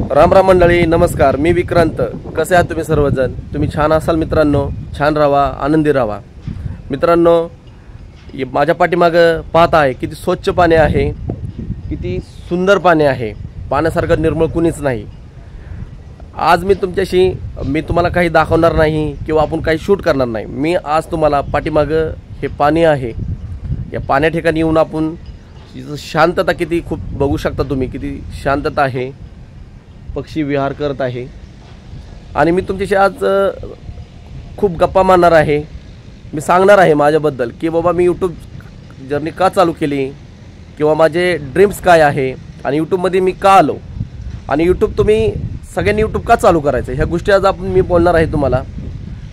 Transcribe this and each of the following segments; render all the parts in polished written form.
राम राम मंडळी, नमस्कार. मी विक्रांत. कसे आहात तुम्ही सर्वजण? तुम्ही छान असाल मित्रांनो. छान राहा, आनंदी राहा मित्रांनो. माझ्या पाठीमागं पाहत आहे किती स्वच्छ पाणी आहे, किती सुंदर पाणी आहे. पाण्यासारखं निर्मळ कुणीच नाही. आज मी तुम्हाला काही दाखवणार नाही किंवा आपण काही शूट करणार नाही. मी आज तुम्हाला पाठीमागं हे पाणी आहे, या पाण्या ठिकाणी येऊन आपण शांतता किती खूप बघू शकता तुम्ही. किती शांतता आहे, पक्षी विहार करत आहे. आणि मी तुमच्याशी आज खूप गप्पा मारणार आहे. मी सांगणार आहे माझ्याबद्दल की बाबा मी यूट्यूब जर्नी का चालू केली, किंवा माझे ड्रीम्स काय आहे, आणि यूट्यूबमध्ये मी का आलो, आणि यूट्यूब तुम्ही सगळ्यांनी यूट्यूब का चालू करायचं, ह्या गोष्टी आज मी बोलणार आहे तुम्हाला.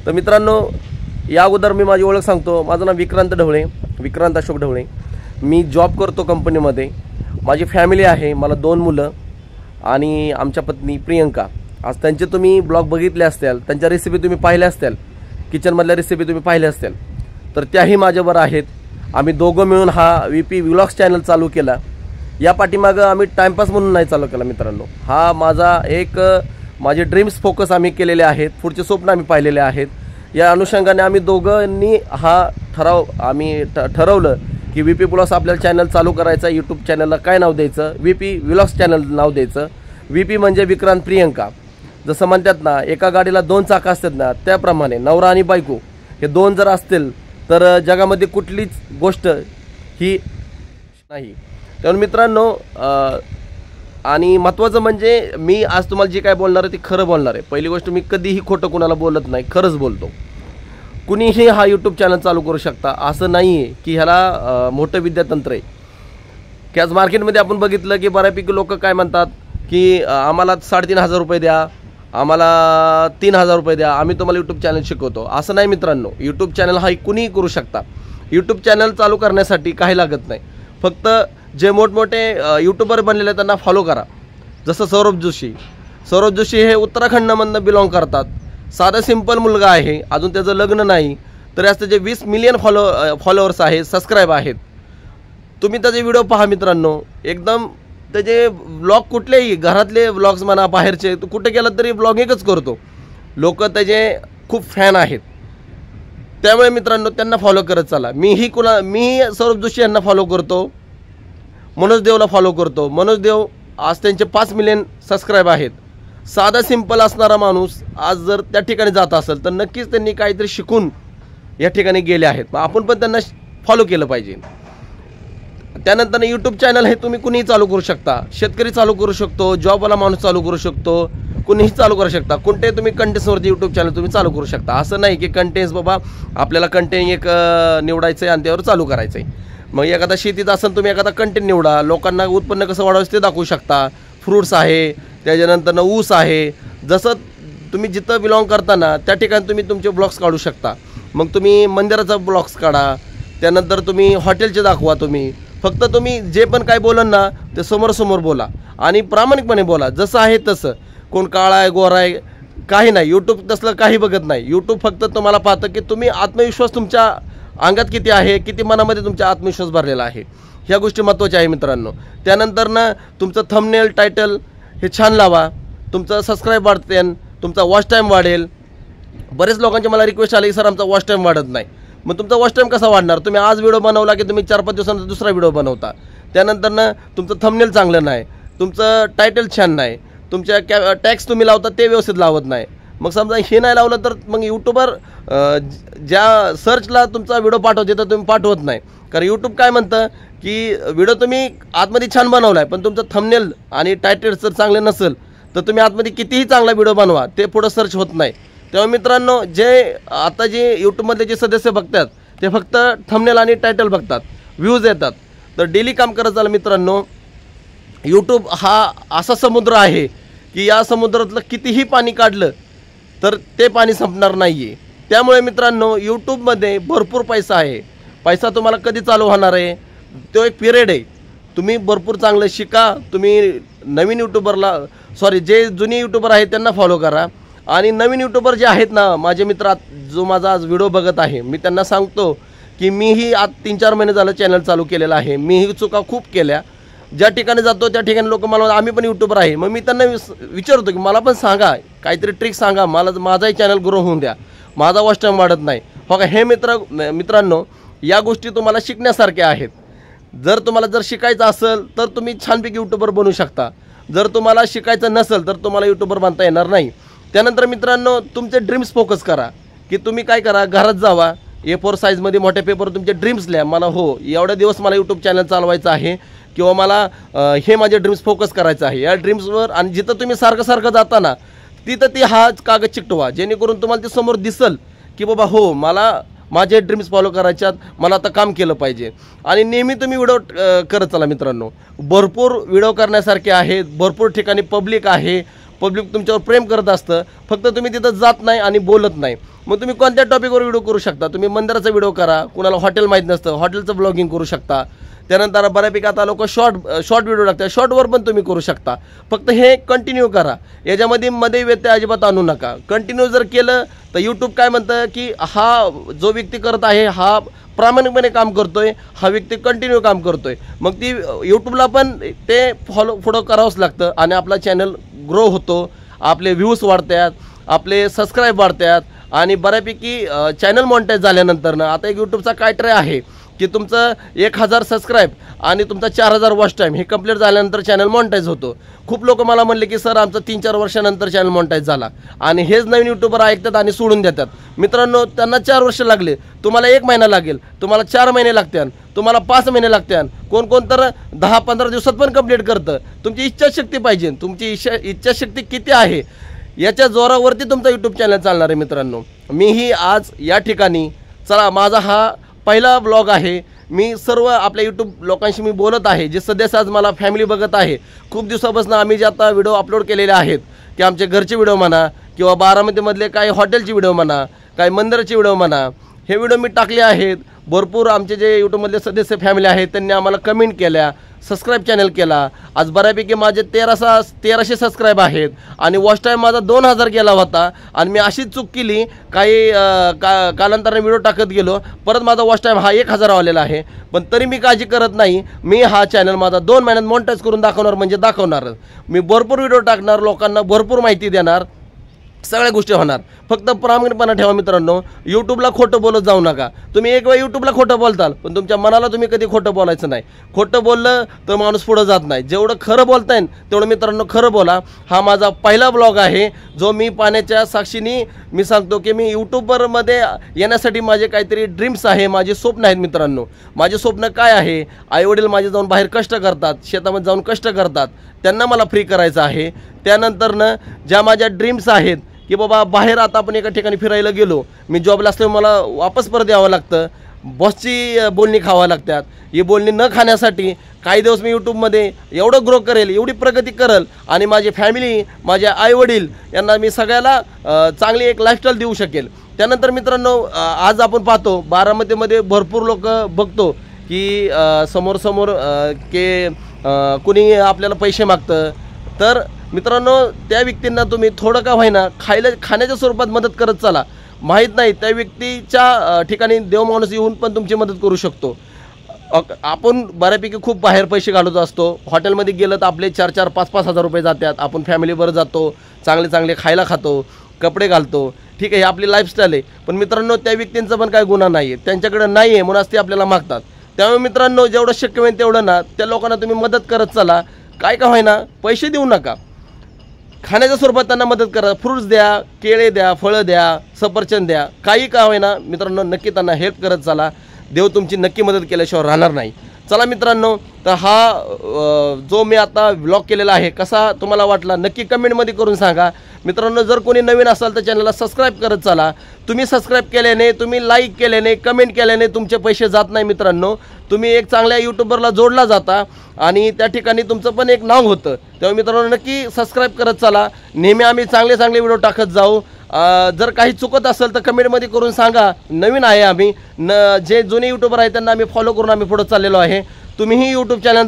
तर मित्रांनो, या अगोदर मी माझी ओळख सांगतो. माझं नाव विक्रांत अशोक ढवळे. मी जॉब करतो कंपनीमध्ये. माझी फॅमिली आहे. मला 2 मुलं आणि आमच्या पत्नी प्रियंका. आज त्यांचे तुम्ही ब्लॉग बघितले असतील, त्यांच्या रेसिपी तुम्ही पाहिल्या असतील, किचनमधल्या रेसिपी तुम्ही पाहिल्या असतील, तर त्याही माझ्यावर आहेत. आम्ही दोघं मिळून हा VP व्लॉग्स चॅनल चालू केला. या पाठीमागं आम्ही टाईमपास म्हणून नाही चालू केला मित्रांनो. हा माझे ड्रीम्स फोकस आम्ही केलेले आहेत. पुढचे स्वप्न आम्ही पाहिलेले आहेत. या अनुषंगाने आम्ही दोघांनी ठरवलं की VP व्लॉग्स आपल्याला चॅनल चालू करायचा. यूट्यूब चॅनलला काय नाव द्यायचं? VP व्लॉग्स चॅनल नाव द्यायचं. VP म्हणजे विक्रांत प्रियंका. जसं म्हणतात ना, एका गाडीला 2 चाकं असतात ना, त्याप्रमाणे नवरा आणि बायको हे 2 जर असतील तर जगामध्ये कुठलीच गोष्ट ही नाही. त्यामुळे मित्रांनो, आणि महत्त्वाचं म्हणजे मी आज तुम्हाला जे काय बोलणार आहे ते खरं बोलणार आहे. पहिली गोष्ट, मी कधीही खोटं कुणाला बोलत नाही, खरंच बोलतो. कुणीही हा यूट्यूब चॅनल चालू करू शकता. असं नाही आहे की ह्याला मोठं विद्यातंत्र आहे. की आज मार्केटमध्ये आपण बघितलं की बऱ्यापैकी लोक काय म्हणतात की आम्हाला 3,500 रुपये द्या, आम्हाला 3,000 रुपये द्या, आम्ही तुम्हाला यूट्यूब चॅनल शिकवतो. असं नाही मित्रांनो. यूट्यूब चॅनल हा कुणीही करू शकता. यूट्यूब चॅनल चालू करण्यासाठी काही लागत नाही. फक्त जे मोठमोठे यूट्यूबर बनलेले त्यांना फॉलो करा. जसं सौरभ जोशी हे उत्तराखंडमधनं बिलॉंग करतात. साधा सिंपल मुलगा आहे, अजून त्याचं लग्न नाही, तरी आज त्याचे 20 मिलियन फॉलोअर्स आहेत, सबस्क्राईब आहेत. तुम्ही त्याचे व्हिडिओ पहा मित्रांनो. एकदम त्याचे व्लॉग, कुठलेही घरातले व्लॉग्स म्हणा, बाहेरचे, तो कुठे गेला तरी व्लॉगिंगच करतो. लोक त्याचे खूप फॅन आहेत. त्यामुळे मित्रांनो, त्यांना फॉलो करत चला. मीही सौरभ जोशी यांना फॉलो करतो, मनोज देवला फॉलो करतो. मनोज देव आज त्यांचे 5 मिलियन सबस्क्राईब आहेत. साधा सिंपल असणारा माणूस आज जर त्या ठिकाणी जात असेल तर नक्कीच त्यांनी काहीतरी शिकून या ठिकाणी गेले आहेत. मग आपण पण त्यांना फॉलो केलं पाहिजे. त्यानंतर यूट्यूब चॅनल हे तुम्ही कुणीही चालू करू शकता. शेतकरी चालू करू शकतो, जॉबवाला माणूस चालू करू शकतो, कुणीही चालू करू शकता. कोणते तुम्ही कंटेंट्सवरती यूट्यूब चॅनल तुम्ही चालू करू शकता. असं नाही की कंटेंट्स बाबा आपल्याला कंटेंट एक निवडायचं आहे आणि त्यावर चालू करायचं आहे. मग एखादा शेतीत असेल, तुम्ही एखादा कंटेंट निवडा. लोकांना उत्पन्न कसं वाढवायचं ते दाखवू शकता. फ्रूट्स आहे, त्याच्यानंतर ऊस आहे. जसं तुम्ही जिथं बिलॉंग करता ना, त्या ठिकाणी तुम्ही तुमचे ब्लॉग्स काढू शकता. मग तुम्ही मंदिराचा ब्लॉग्स काढा, त्यानंतर तुम्ही हॉटेलचे दाखवा. फक्त तुम्ही जे पण काय बोलाल ना ते समोर बोला आणि प्रामाणिकपणे बोला. जसं आहे तसं. कोण काळा आहे, गोरा आहे, काही नाही. यूट्यूब तसलं काही बघत नाही. यूट्यूब फक्त तुम्हाला पाहतं की तुम्ही आत्मविश्वास तुमच्या अंगात किती आहे, किती मनामध्ये तुमचा आत्मविश्वास भरलेला आहे. ह्या गोष्टी महत्त्वाच्या आहे मित्रांनो. त्यानंतर ना, तुमचं थंबनेल, टायटल हे छान लावा. तुमचं सबस्क्राईब वाढते, तुमचा वॉच टाईम वाढेल. बरेच लोकांचे मला रिक्वेस्ट आली की सर आमचा वॉच टाईम वाढत नाही. मग तुमचा वॉच टाईम कसा वाढणार? तुम्ही आज व्हिडिओ बनवला की तुम्ही 4-5 दिवसानंतर दुसरा व्हिडिओ बनवता. त्यानंतर ना, तुमचं थंबनेल चांगलं नाही, तुमचं टायटल छान नाही, तुमच्या टॅक्स तुम्ही लावता ते व्यवस्थित लावत नाही. मग समजा हे नाही लावलं तर मग यूट्यूबर ज्या सर्चला तुमचा व्हिडिओ पाठवते तर तुम्ही पाठवत नाही. कारण यूट्यूब काय म्हणतं की व्हिडिओ तुम्ही आतमध्ये छान बनवला आहे, पण तुमचं थंबनेल आणि टायटल जर चांगले नसेल तर तुम्ही आतमध्ये कितीही चांगला व्हिडिओ बनवा, ते पुढं सर्च होत नाही. तेव्हा मित्रांनो, आता जे यूट्यूबमधले जे सदस्य बघतात ते फक्त थंबनेल आणि टायटल बघतात, व्ह्यूज येतात. तर डेली काम करत चाल मित्रांनो. यूट्यूब हा असा समुद्र आहे की या समुद्रातलं कितीही पाणी काढलं तर ते पाणी संपणार नाही आहे. त्यामुळे मित्रांनो, यूट्यूबमध्ये भरपूर पैसा आहे. पैसा तुम्हाला कधी चालू होणार आहे, तो एक पिरियड आहे. तुम्ही भरपूर चांगलं शिका. तुम्ही नवीन जे जुने यूट्यूबर आहेत त्यांना फॉलो करा. आणि नवीन यूट्यूबर जे आहेत ना, माझे मित्र जो माझा आज व्हिडिओ बघत आहे, मी त्यांना सांगतो की मीही आज 3-4 महिने झालं चॅनल चालू केलेलं आहे. मीही चुका खूप केल्या. ज्या ठिकाणी जातो त्या ठिकाणी लोक मला म्हणतात, आम्ही पण यूट्यूबर आहे. मग मी त्यांना विचारतो की मला पण सांगा, काहीतरी ट्रिक सांगा, मला माझाही चॅनल ग्रो होऊन द्या, माझा वॉच टाईम वाढत नाही. हो का, हे मित्रांनो या गोष्टी तुम्हाला शिकण्यासारख्या आहेत. जर शिकायचं असेल तर तुम्ही छानपैकी यूट्यूबर बनू शकता. जर तुम्हाला शिकायचं नसेल तर तुम्हाला यूट्यूबर बनता येणार नाही. त्यानंतर मित्रांनो तुमचे ड्रीम्स फोकस करा, की तुम्ही काय करा, घरात जावा, A4 साईजमध्ये मोठ्या पेपरवर तुमचे ड्रीम्स लिहा. मला एवढ्या दिवस मला यूट्यूब चॅनल चालवायचं आहे, किंवा मला हे माझे ड्रीम्स फोकस करायचं आहे. या ड्रीम्सवर आणि जिथं तुम्ही सारखं जाता ना तिथं ती हाच कागद चिकटवा, जेणेकरून तुम्हाला ते समोर दिसल की बाबा मला माझे ड्रीम्स फॉलो करायच्यात, मला आता काम केलं पाहिजे. आणि नेहमी तुम्ही व्हिडिओ करत चला मित्रांनो. भरपूर व्हिडिओ करण्यासारखे आहेत, भरपूर ठिकाणी पब्लिक आहे, पब्लिक तुमच्यावर प्रेम करत असतं. फक्त तुम्ही तिथं जात नाही आणि बोलत नाही. मग तुम्ही कोणत्या टॉपिकवर व्हिडिओ करू शकता. तुम्ही मंदिराचा व्हिडिओ करा, कुणाला हॉटेल माहीत नसतं हॉटेलचं ब्लॉगिंग करू शकता. त्यानंतर बऱ्यापैकी आता लोक शॉर्ट व्हिडिओ टाकतात, शॉर्टवर पण तुम्ही करू शकता. फक्त हे कंटिन्यू करा, याच्यामध्ये व्यत्यय अजिबात आणू नका. कंटिन्यू जर केलं तर यूट्यूब काय म्हणतं की हा जो व्यक्ती करत आहे हा प्रामाणिकपणे काम करतोय, हा व्यक्ती कंटिन्यू काम करतोय. मग ती यूट्यूबला पण ते फॉलो करावंच लागतं आणि आपला चॅनल ग्रो होतो, आपले व्ह्यूज वाढतात, आपले सबस्क्राईब वाढतात आणि बऱ्यापैकी चॅनल मॉनिटाईज झाल्यानंतर ना आता एक यूट्यूबचा क्रायटेरिया आहे की तुमचं 1000 सबस्क्राईब आणि तुमचा 4000 वॉच टाईम हे कंप्लीट झाल्यानंतर चॅनल मॉनिटाईज होतो. खूप लोक मला म्हणले की सर आमचं 3-4 वर्षानंतर चॅनल मॉनिटाईज झाला, आणि हेच नवीन यूट्यूबर ऐकतात आणि सोडून देतात. मित्रांनो त्यांना 4 वर्ष लागले, तुम्हाला 1 महिना लागेल, तुम्हाला 4 महिने लागतात, तुम्हाला 5 महिने लागतात, कोण तर 10-15 दिवसात पण कंप्लीट करतं. तुमची इच्छाशक्ती पाहिजे, तुमची इच्छाशक्ती किती आहे याच्या जोरावरती तुमचा यूट्यूब चॅनल चालणार आहे. मित्रांनो मीही आज या ठिकाणी चला माझा हा पहिला ब्लॉग आहे. मी सर्व आपल्या यूट्यूब लोकांशी मी बोलत आहे, जे सदस्य आज मला फॅमिली बघत आहे. खूप दिवसापासून आम्ही जे आता व्हिडिओ अपलोड केलेले आहेत की आमचे घरचे व्हिडिओ म्हणा, किंवा बारामतीमधले काही हॉटेलचे व्हिडिओ म्हणा, काही मंदिराचे व्हिडिओ म्हणा, हे व्हिडिओ मी टाकले आहेत. भरपूर आमचे जे यूट्यूबमधले सदस्य फॅमिली आहेत त्यांनी आम्हाला कमेंट केल्या, सबस्क्राईब चॅनल केला. आज बऱ्यापैकी माझे 1300 सबस्क्राईब आहेत आणि वॉच टाईम माझा 2000 गेला होता. आणि मी अशीच चूक केली, काही कालांतराने व्हिडिओ टाकत गेलो, परत माझा वॉच टाईम हा 1000 आलेला आहे. पण तरी मी काळजी करत नाही, मी हा चॅनल माझा 2 महिन्यात मॉनिटाईज करून दाखवणार, म्हणजे दाखवणार. मी भरपूर व्हिडिओ टाकणार, लोकांना भरपूर माहिती देणार, सगळ्या गोष्टी होणार. फक्त प्रामाणिकपणा ठेवा मित्रांनो. यूट्यूबला खोटं बोलत जाऊ नका. तुम्ही एक वेळ यूट्यूबला खोटं बोलताल, पण तुमच्या मनाला तुम्ही कधी खोटं बोलायचं नाही. खोटं बोललं तर माणूस पुढं जात नाही. जेवढं खरं बोलता येईल तेवढं मित्रांनो खरं बोला. हा माझा पहिला ब्लॉग आहे जो मी पाण्याच्या साक्षीने मी सांगतो की मी यूट्यूबरमध्ये येण्यासाठी माझे काहीतरी ड्रीम्स आहे, माझे स्वप्न आहेत. मित्रांनो माझे स्वप्न काय आहे, आईवडील माझे जाऊन बाहेर कष्ट करतात, शेतामध्ये जाऊन कष्ट करतात, त्यांना मला फ्री करायचं आहे. त्यानंतरनं ज्या माझ्या ड्रीम्स आहेत की बाबा बाहेर आता आपण एका ठिकाणी फिरायला गेलो, मी जॉबला असल्यामुळे मला वापस परत यावं लागतं, बॉसची बोलणी खावा लागतात. ही बोलणी न खाण्यासाठी काही दिवस मी यूट्यूबमध्ये एवढं ग्रो करेल, एवढी प्रगती करेल आणि माझी फॅमिली, माझे आईवडील यांना मी सगळ्याला चांगली एक लाईफस्टाईल देऊ शकेल. त्यानंतर मित्रांनो आज आपण पाहतो बारामतीमध्ये भरपूर लोक बघतो की समोर की कुणी आपल्याला पैसे मागतं. तर मित्रांनो त्या व्यक्तींना तुम्ही थोडं का होईना खाण्याच्या स्वरूपात मदत करत चला. माहीत नाही त्या व्यक्तीच्या ठिकाणी देव माणूस येऊन पण तुमची मदत करू शकतो. आपण बऱ्यापैकी खूप बाहेर पैसे घालत असतो. हॉटेलमध्ये गेलं तर आपले 4-4, 5-5 हजार रुपये जातात. आपण फॅमिलीबरोबर जातो, चांगले खायला खातो, कपडे घालतो, ठीक आहे, ही आपली लाईफस्टाईल आहे. पण मित्रांनो त्या व्यक्तींचा पण काय गुन्हा नाही आहे, त्यांच्याकडे नाही आहे म्हणूनच ते आपल्याला मागतात. त्यामुळे मित्रांनो जेवढं शक्य होईल तेवढं ना त्या लोकांना तुम्ही मदत करत चला. काय का होईना पैसे देऊ नका, खाण्याच्या स्वरूपात त्यांना मदत करा. फ्रूट्स द्या, केळे द्या, फळं द्या, सफरचंद द्या, काही का होईना मित्रांनो नक्की त्यांना हेल्प करत चला. देव तुमची नक्की मदत केल्याशिवाय राहणार नाही. चला मित्रांनो, तर हा जो मी आता व्लॉग केलेला आहे कसा तुम्हाला वाटला नक्की कमेंटमध्ये करून सांगा. मित्रांनो जर कोणी नवीन असाल तर चॅनलला सबस्क्राईब करत चला. तुम्ही सबस्क्राईब केल्याने, तुम्ही लाईक केल्याने, कमेंट केल्याने तुमचे पैसे जात नाही. मित्रांनो तुम्ही एक चांगल्या यूट्यूबरला जोडला जाता आणि त्या ठिकाणी तुमचं पण एक नाव होतं. तेव्हा मित्रांनो नक्की सबस्क्राईब करत चला. नेहमी आम्ही चांगले व्हिडिओ टाकत जाऊ. जर काही चुकत असेल तर कमेंटमध्ये करून सांगा. नवीन आहे आम्ही, जे जुने यूट्यूबर आहेत त्यांना आम्ही फॉलो करून आम्ही पुढे चाललेलो आहे. तुम्हीही यूट्यूब चॅनल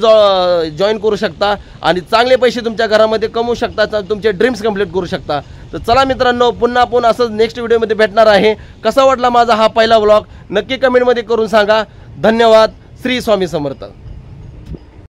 जॉईन करू शकता आणि चांगले पैसे तुमच्या घरामध्ये कमवू शकता, तुमचे ड्रीम्स कंप्लीट करू शकता. तर चला मित्रांनो, पुन्हा आपण असंच नेक्स्ट व्हिडिओमध्ये भेटणार आहे. कसा वाटला माझा हा पहिला व्लॉग नक्की कमेंटमध्ये करून सांगा. धन्यवाद. श्री स्वामी समर्थ.